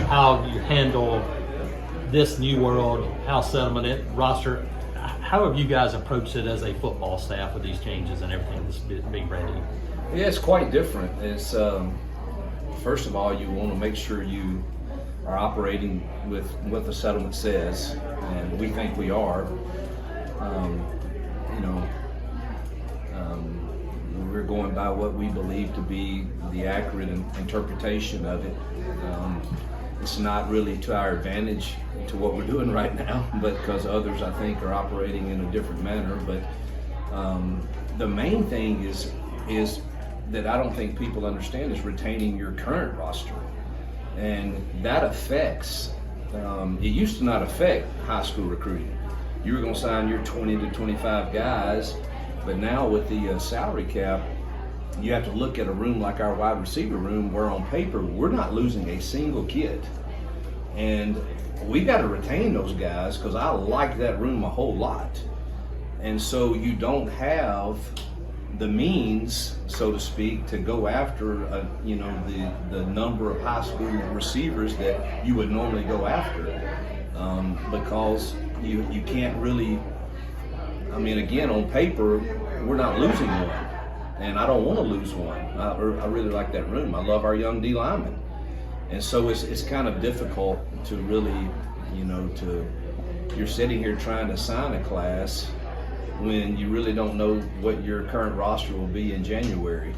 how you handle this new world, how settlement roster. How have you guys approached it as a football staff with these changes and everything that's being ready? Yeah, it's quite different. It's first of all, you want to make sure you are operating with what the settlement says, and we think we are. We're going by what we believe to be the accurate interpretation of it. It's not really to our advantage to what we're doing right now, but because others, I think, are operating in a different manner. But the main thing is that I don't think people understand is retaining your current roster. And that affects, it used to not affect high school recruiting. You were going to sign your 20 to 25 guys, but now with the salary cap, you have to look at a room like our wide receiver room where on paper, we're not losing a single kid. And we got to retain those guys because I like that room a whole lot. And so you don't have the means, so to speak, to go after the number of high school receivers that you would normally go after, because you can't really. I mean, again, on paper, we're not losing one, and I don't want to lose one. I really like that room. I love our young D linemen, and so it's kind of difficult to really, you're sitting here trying to sign a class when you really don't know what your current roster will be in January.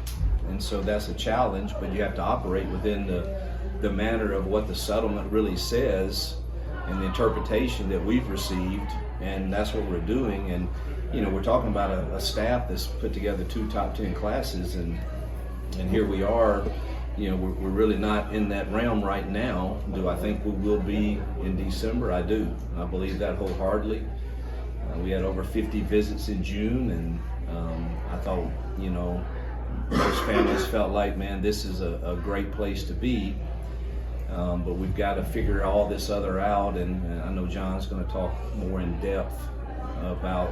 And so that's a challenge, but you have to operate within the manner of what the settlement really says and the interpretation that we've received, and that's what we're doing. And we're talking about a staff that's put together 2 top 10 classes, and here we are. We're really not in that realm right now. Do I think we will be in December? I do. I believe that wholeheartedly. We had over 50 visits in June, and I thought, most families felt like, man, this is a great place to be. But we've got to figure all this other out, and I know John's going to talk more in depth about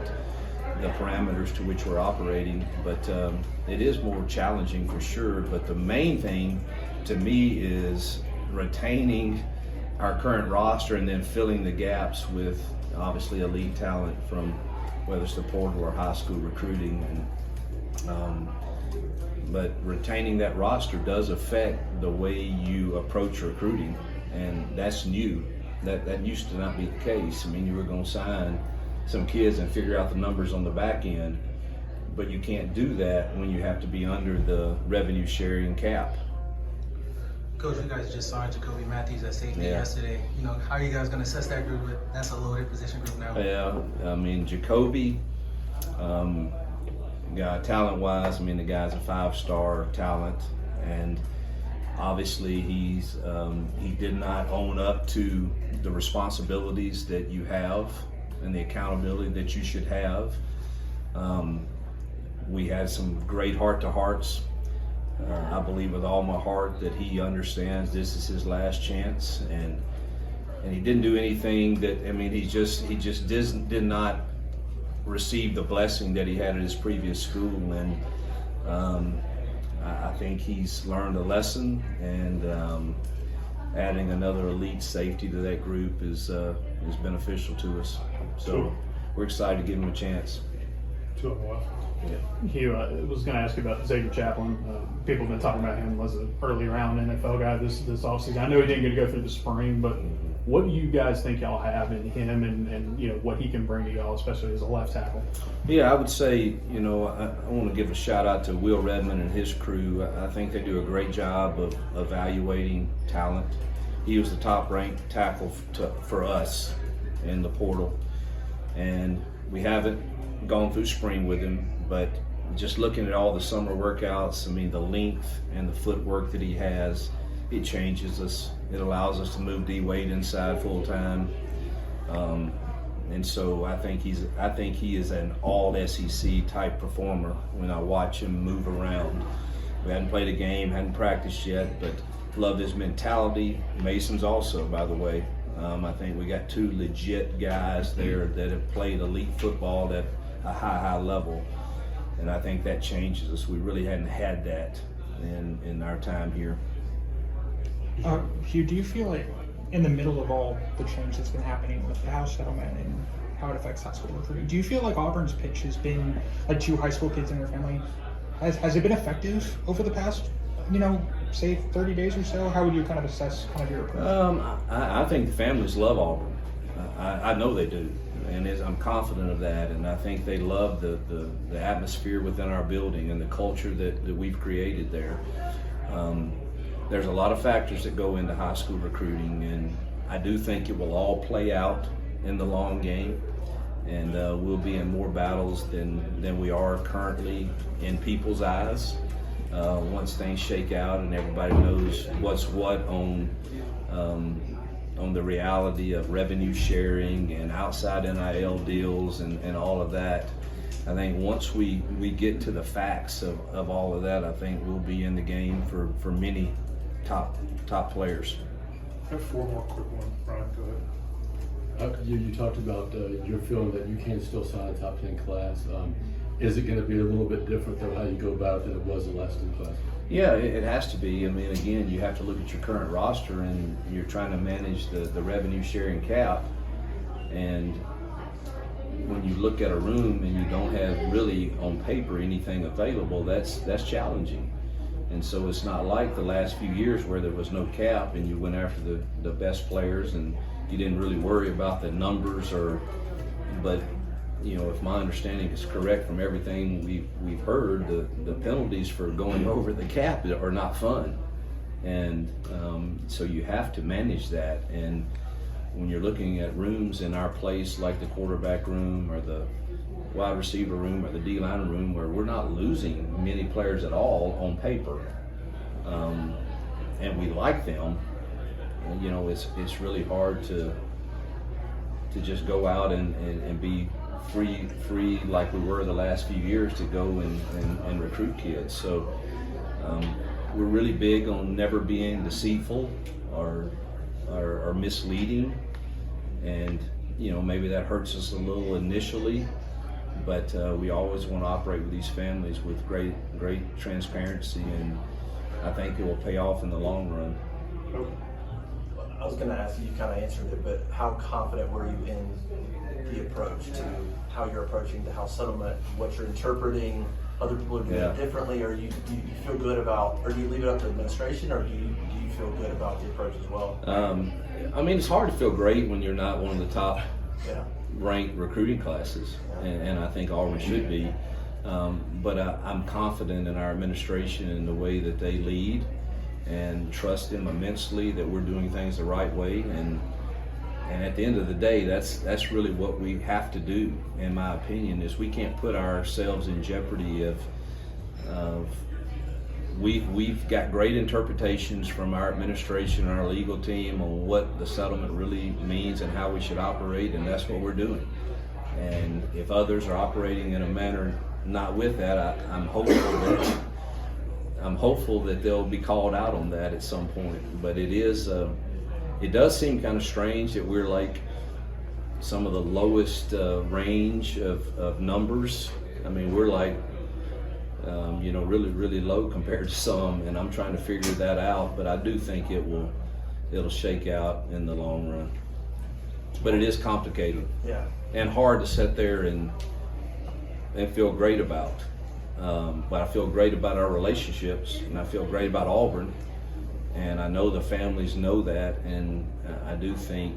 the parameters to which we're operating. But it is more challenging for sure. But the main thing to me is retaining our current roster and then filling the gaps with obviously elite talent from whether it's the portal or high school recruiting. But retaining that roster does affect the way you approach recruiting, and that's new. That used to not be the case. I mean, you were going to sign some kids and figure out the numbers on the back end, but you can't do that when you have to be under the revenue sharing cap. Coach, you guys just signed Jacoby Matthews at safety yesterday. How are you guys going to assess that group? That's a loaded position group now. Yeah, I mean, Jacoby, talent-wise, the guy's a 5-star talent, and obviously he did not own up to the responsibilities that you have and the accountability that you should have. We had some great heart-to-hearts. I believe with all my heart that he understands this is his last chance, and he didn't do anything that, he just did not receive the blessing that he had at his previous school, and I think he's learned a lesson, and adding another elite safety to that group is beneficial to us. So we're excited to give him a chance. 2 on the left. Yeah. Hugh, I was going to ask you about Xavier Chaplin. People have been talking about him as an early round NFL guy this offseason. I know he didn't get to go through the spring, but what do you guys think y'all have in him, and what he can bring to y'all, especially as a left tackle? Yeah, I would say, I want to give a shout out to Will Redmond and his crew. I think they do a great job of evaluating talent. He was the top ranked tackle for us in the portal, and we haven't gone through spring with him, but just looking at all the summer workouts, the length and the footwork that he has, it changes us. It allows us to move D Wade inside full time, and so I think he is an all SEC type performer when I watch him move around. We hadn't played a game, hadn't practiced yet, but love his mentality. Mason's also, by the way. I think we got 2 legit guys there that have played elite football at a high level, and I think that changes us. We really hadn't had that in our time here. Hugh, do you feel like in the middle of all the change that's been happening with the house settlement and how it affects high school recruiting, do you feel like Auburn's pitch has been, like, to high school kids and their family, has it been effective over the past, say 30 days or so? How would you kind of assess kind of your approach? I think the families love Auburn. I know they do, and I'm confident of that. And I think they love the atmosphere within our building and the culture that we've created there. There's a lot of factors that go into high school recruiting, and I do think it will all play out in the long game. And we'll be in more battles than we are currently in people's eyes. Once things shake out and everybody knows what's what on the reality of revenue sharing and outside NIL deals and all of that. I think once we get to the facts of all of that, I think we'll be in the game for many top players. I have 4 more quick ones. Brian, go ahead. You talked about your feeling that you can still sign a top 10 class. Is it going to be a little bit different than how you go about it than it was the last 2 classes? Yeah, it has to be. I mean, again, you have to look at your current roster, and you're trying to manage the revenue sharing cap. And when you look at a room and you don't have really on paper anything available, that's challenging. And so it's not like the last few years where there was no cap and you went after the best players and you didn't really worry about the numbers but if my understanding is correct from everything we've heard, the penalties for going over the cap are not fun. And so you have to manage that. And when you're looking at rooms in our place, like the quarterback room or the wide receiver room or the D-line room, where we're not losing many players at all on paper, and we like them, it's really hard to just go out and be free like we were the last few years to go and recruit kids. So we're really big on never being deceitful or misleading, and maybe that hurts us a little initially, but we always want to operate with these families with great transparency, and I think it will pay off in the long run. I was going to ask you kind of answered it, but how confident were you in the approach to how you're approaching the house settlement, what you're interpreting, other people are doing it differently, or do you feel good about, or do you leave it up to administration, or do you feel good about the approach as well? I mean, it's hard to feel great when you're not one of the top ranked recruiting classes, and I think Auburn should be. But I'm confident in our administration and the way that they lead, and trust them immensely that we're doing things the right way. And at the end of the day, that's really what we have to do, in my opinion, is we can't put ourselves in jeopardy of we've got great interpretations from our administration and our legal team on what the settlement really means and how we should operate, and that's what we're doing. And if others are operating in a manner not with that, I'm hopeful that they'll be called out on that at some point. But it does seem kind of strange that we're like some of the lowest range of numbers. I mean, we're like really low compared to some, and I'm trying to figure that out. But I do think it'll shake out in the long run. But it is complicated and hard to sit there and feel great about. But I feel great about our relationships, and I feel great about Auburn, and I know the families know that, and I do think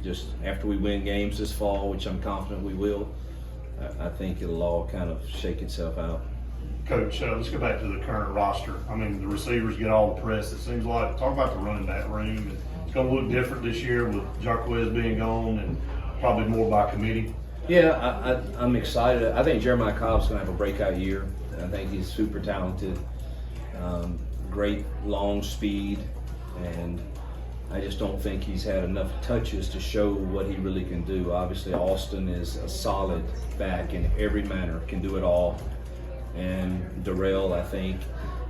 just after we win games this fall, which I'm confident we will, I think it'll all kind of shake itself out. Coach, let's go back to the current roster. I mean, the receivers get all the press. It seems like, talk about the running back room. It's going to look different this year with Jarquez being gone, and probably more by committee. Yeah, I'm excited. I think Jeremiah Cobb's going to have a breakout year. I think he's super talented, great long speed, and I just don't think he's had enough touches to show what he really can do. Obviously, Austin is a solid back in every manner, can do it all. And Darrell, I think,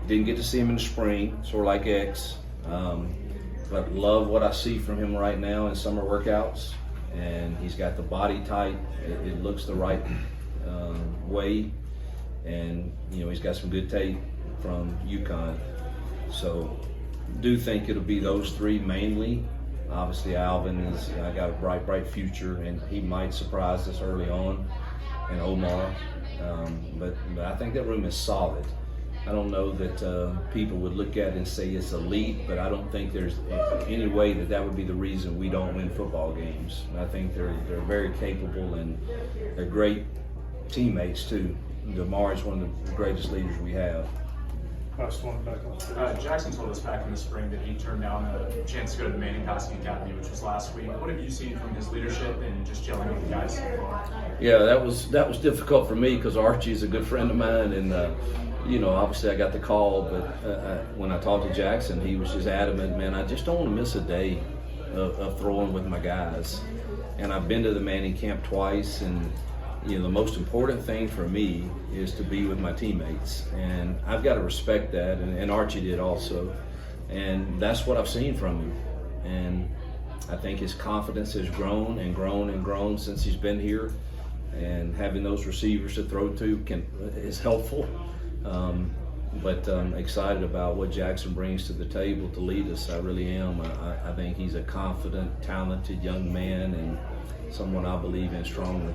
didn't get to see him in the spring, sort of like X, but love what I see from him right now in summer workouts. And he's got the body type. It looks the right way. And, he's got some good tape from UConn. So do think it'll be those three mainly. Obviously, Alvin is got a bright future, and he might surprise us early on. And Omar, but I think that room is solid. I don't know that people would look at it and say it's elite, but I don't think there's any way that would be the reason we don't win football games. I think they're very capable, and they're great teammates too. DeMar is one of the greatest leaders we have. Last one back on. Jackson told us back in the spring that he turned down a chance to go to the Manning Passing Academy, which was last week. What have you seen from his leadership and just gelling with the guys so far? Yeah, that was difficult for me because Archie is a good friend of mine, and obviously I got the call, but when I talked to Jackson, he was just adamant, man, I just don't want to miss a day of throwing with my guys. And I've been to the Manning camp twice, and the most important thing for me is to be with my teammates, and I've got to respect that, and Archie did also, and that's what I've seen from him. And I think his confidence has grown and grown and grown since he's been here, and having those receivers to throw to is helpful. But I'm excited about what Jackson brings to the table to lead us. I really am. I think he's a confident, talented young man, and someone I believe in strongly.